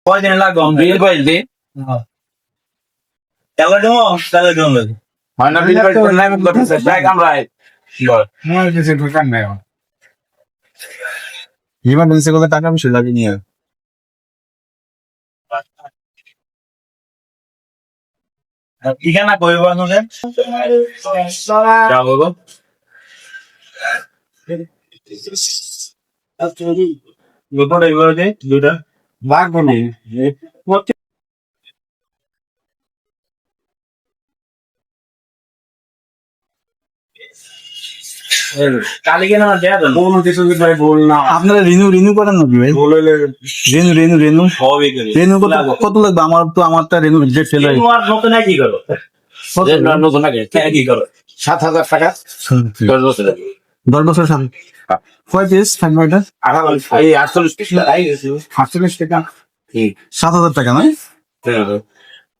কয়দিন লাগবে বিল পাইলি তাহলে দেবো তাহলে দেবো হয় না বিল পাইলি নাই মত করতেছে ব্যাগ আমরা আমার কাছে দোকান নাই ইমার্জেন্সি করে টাকা পয়সা লাগে নিয়ে ঠিকানা কইব আপনাদের যাবো গো গোটা এবার দে দুটা লাগবো না কালকে না দেয়া দেন কোনো কিছু ভাই বল না আপনারা রেনু করেন নাকি ভাই? বললে রেনু সবই করি রেনু কত লাগবে? আমারটা রেনু যে ফেল হয় তোমার নতুন কি করো নতুন আগে কি করো 7,000 টাকা 10 বছর 10 বছর সাথে কয় পিস ফাইনালটা? এই 48 পিস আই গেছে 48 টাকা 7,000 টাকা না?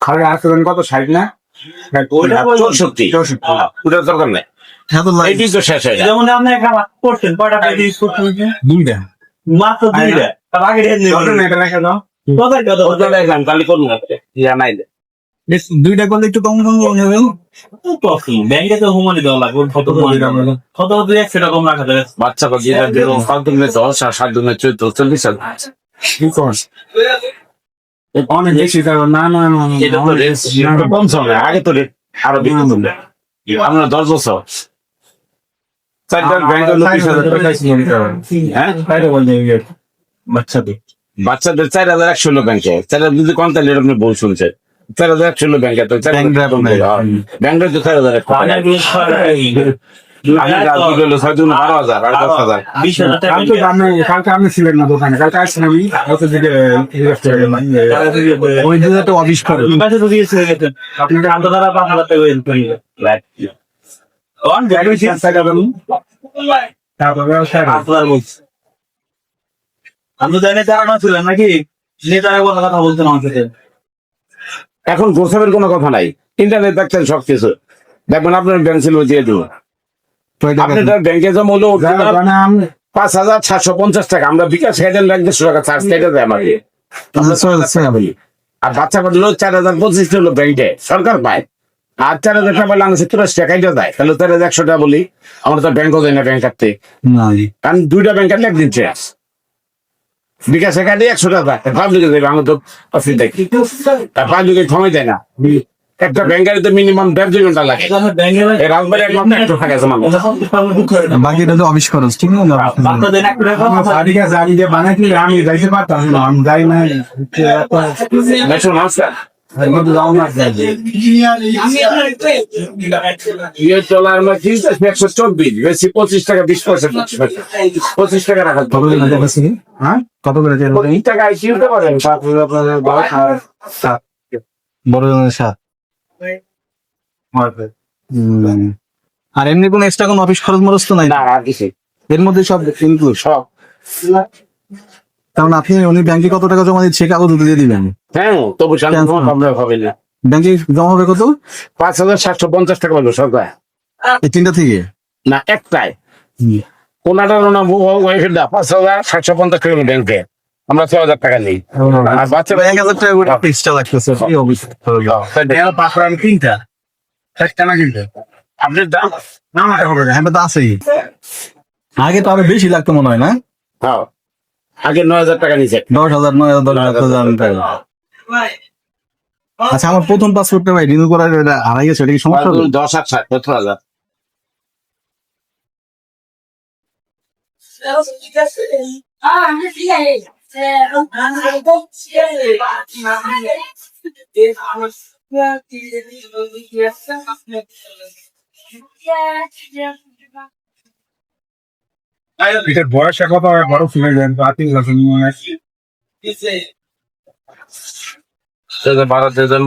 খালি আসবেন কত 60 না ওইটা 64 ওটা দরকার নাই হ্যাঁ তো এই দিন তো শেষ হয়ে যায় যেমন আপনি একটা করছেন কয়টা পেজ ইউজ করছেন দুইটা মাত্র দুইটা তার আগে রেঞ্জ এটা রেখে দাও কত এক্সাম কালি করবো ইয়া নাই দুইটা করলে একটু কম হবে। ব্যাংকে তো হুমানি দেওয়া লাগবে কত দুই 100 টাকা কম রাখা যাবে বাচ্চা বা যেটা দিল 5 দিনে 10 আর 7 দিনে 40 কি করছ অনেক বেশি দাও না না না এটা তো রেস কম চলে আগে তো রেট আরো বেশি চলে আমরা 10 বছর চারটা ব্যাংক হ্যাঁ বাচ্চাদের বাচ্চাদের 4,100 হলো ব্যাংকে 4,000 যদি কম তাহলে আপনি বল শুনছে 4,100 হলো ব্যাংকে তো ব্যাংকে তো 4,000 কালকে আপনি ছিলেন না দোকানে কালকে আসছেন আমি ওই যে একটা আবিষ্কার আপনাকে আন্তর্জাতিক 5,000 টাকা আমি জানি তারা ছিলেন নাকি নেতারা কোনো কথা বলতেন আমার সাথে এখন গোসাবের কোনো কথা নাই ইন্টারনেট দেখছেন সবকিছু দেখবেন আপনার ব্যাংক ছিল দিয়ে দেবো আপনার ব্যাংকে জমা হলো 5,750 টাকা আমরা বিকাশ খাইতেন 1,50 টাকা চার্জ কেটে দেয় আমাকে আর বাচ্চা পাঠলো 4,025 হলো ব্যাংকে সরকার পায় আর 4,000 টাকা পাইলে আমি 70 টাকা কেটে দেয় তাহলে 4,100 টাকা বলি আমরা তো ব্যাংকও দেয় না ব্যাংক কাটতে কারণ দুইটা ব্যাংক কাটলে একদিন শেষ বিকাশে কাটে 100 টাকা পাবলিকে দেবে আমি তো পাবলিকে সময় দেয় না একটা ব্যাংকের তো মিনিমাম 1.5 ঘন্টা লাগে রাজবাড়ি একমাত্র একটু থাকে মানুষ বাকিটা তো আবিষ্কার ঠিক না বানাইলে আমি যাইতে পারতাম না আমি যাই না চলার মধ্যে 124 বেশি 25 টাকা 20 পয়সা 25 টাকা রাখা হ্যাঁ কত করে 20 টাকা আইসিউতে করেন বড় জনের সাথে আর এমনি কোন এক্সট্রা কোন অফিস খরচ মরচ তো নাই না আর কিছু এর মধ্যে সব ইনক্লুড সব কারণ আপনি উনি ব্যাংকে কত টাকা জমা দিচ্ছে কাগজ দিয়ে দিবেন হ্যাঁ তবু আমরা হবে না ব্যাংকে জমা হবে কত 5,750 টাকা বললো সরকার এই তিনটা থেকে না একটাই কোনাটা না ওয়াইফের দা 5,750 টাকা ব্যাংকে আমরা 6,000 টাকা নেই আর বাচ্চারা 1,000 টাকা করে এক্সট্রা লাগতেছে কি অবস্থা তিনটা একটা না কিন্তু আপনার দাম না হবে হ্যাঁ তো আছেই আগে তো আরো বেশি লাগতো মনে হয় না হ্যাঁ আগে 9,000 টাকা নিচে 10,000 9,000 টাকা আচ্ছা আমার প্রথম পাসপোর্টটা ভাই রিনিউ করার হারাই গেছে এটা কি সমস্যা হবে 10 আর 17,000 এটার বয়স কত বড় ফুলে যান তো 3 বছর মনে হয় 12,000